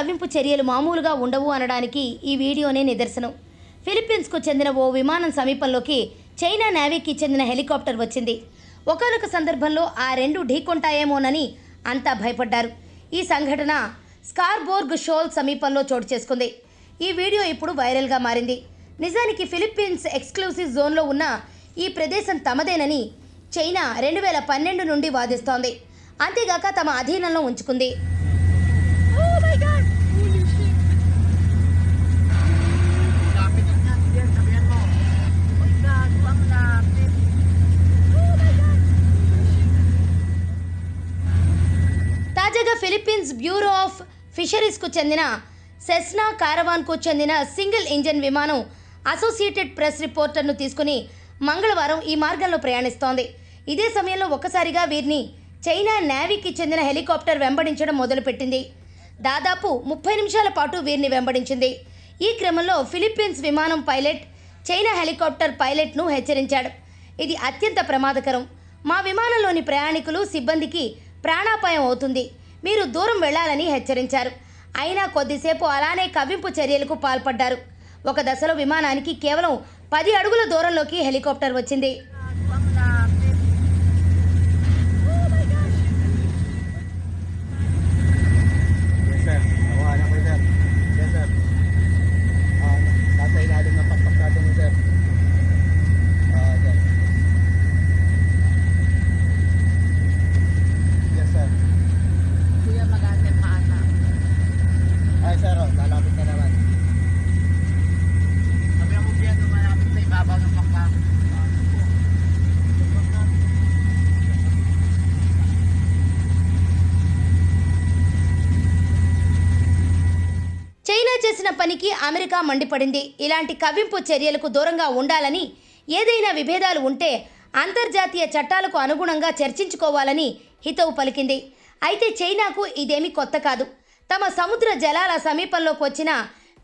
కవ్వింపు చర్యలు మామూలుగా ఉండవు అనడానికి ఈ వీడియోనే నిదర్శనం. ఫిలిప్పీన్స్కు చెందిన ఓ విమానం సమీపంలోకి చైనా నేవీకి చెందిన హెలికాప్టర్ వచ్చింది. ఒకానొక సందర్భంలో ఆ రెండు ఢీకొంటాయేమోనని అంతా భయపడ్డారు. ఈ సంఘటన స్కార్బోర్గ్ షోల్ సమీపంలో చోటు చేసుకుంది. ఈ వీడియో ఇప్పుడు వైరల్గా మారింది. నిజానికి ఫిలిప్పీన్స్ ఎక్స్క్లూసివ్ జోన్లో ఉన్న ఈ ప్రదేశం తమదేనని చైనా 2012 నుండి వాదిస్తోంది. అంతేగాక తమ అధీనంలో ఉంచుకుంది. తాజాగా ఫిలిప్పీన్స్ బ్యూరో ఆఫ్ ఫిషరీస్కు చెందిన సెస్నా కారవాన్కు చెందిన సింగిల్ ఇంజన్ విమానం అసోసియేటెడ్ ప్రెస్ రిపోర్టర్ను తీసుకుని మంగళవారం ఈ మార్గంలో ప్రయాణిస్తోంది. ఇదే సమయంలో ఒక్కసారిగా వీరిని చైనా నేవీకి చెందిన హెలికాప్టర్ వెంబడించడం మొదలుపెట్టింది. దాదాపు 30 నిమిషాల పాటు వీరిని వెంబడించింది. ఈ క్రమంలో ఫిలిప్పీన్స్ విమానం పైలట్ చైనా హెలికాప్టర్ పైలట్ను హెచ్చరించాడు. ఇది అత్యంత ప్రమాదకరం. మా విమానంలోని ప్రయాణికులు సిబ్బందికి ప్రాణాపాయం అవుతుంది. మీరు దూరం వెళ్లాలని హెచ్చరించారు. అయినా కొద్దిసేపు అలానే కవ్వింపు చర్యలకు పాల్పడ్డారు. ఒక దశలో విమానానికి కేవలం 10 అడుగుల దూరంలోకి హెలికాప్టర్ వచ్చింది. చైనా చేసిన పనికి అమెరికా మండిపడింది. ఇలాంటి కవ్వింపు చర్యలకు దూరంగా ఉండాలని, ఏదైనా విభేదాలు ఉంటే అంతర్జాతీయ చట్టాలకు అనుగుణంగా చర్చించుకోవాలని హితవు పలికింది. అయితే చైనాకు ఇదేమీ కొత్త కాదు. తమ సముద్ర జలాల సమీపంలోకి వచ్చిన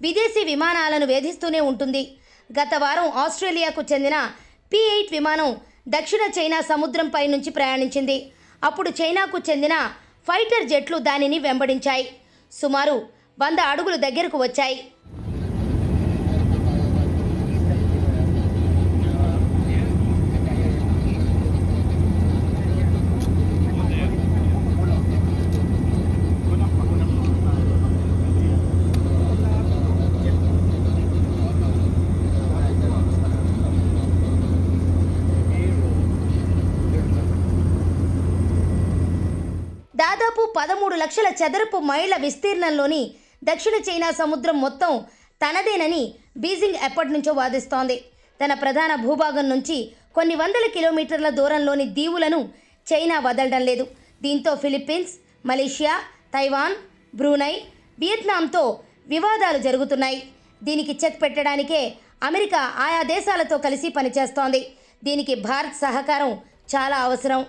విదేశీ విమానాలను వేధిస్తూనే ఉంటుంది. గత వారం ఆస్ట్రేలియాకు చెందిన P-8 విమానం దక్షిణ చైనా సముద్రంపై నుంచి ప్రయాణించింది. అప్పుడు చైనాకు చెందిన ఫైటర్ జెట్లు దానిని వెంబడించాయి. సుమారు 100 అడుగులు దగ్గరకు వచ్చాయి. దాదాపు 13 లక్షల చదరపు మైళ్ళ విస్తీర్ణంలోని దక్షిణ చైనా సముద్రం మొత్తం తనదేనని బీజింగ్ ఎప్పటి నుంచో వాదిస్తోంది. తన ప్రధాన భూభాగం నుంచి కొన్ని వందల కిలోమీటర్ల దూరంలోని దీవులను చైనా వదలడం లేదు. దీంతో ఫిలిప్పీన్స్, మలేషియా, తైవాన్, బ్రూనై, వియత్నాంతో వివాదాలు జరుగుతున్నాయి. దీనికి చెక్ పెట్టడానికే అమెరికా ఆయా దేశాలతో కలిసి పనిచేస్తోంది. దీనికి భారత్ సహకారం చాలా అవసరం.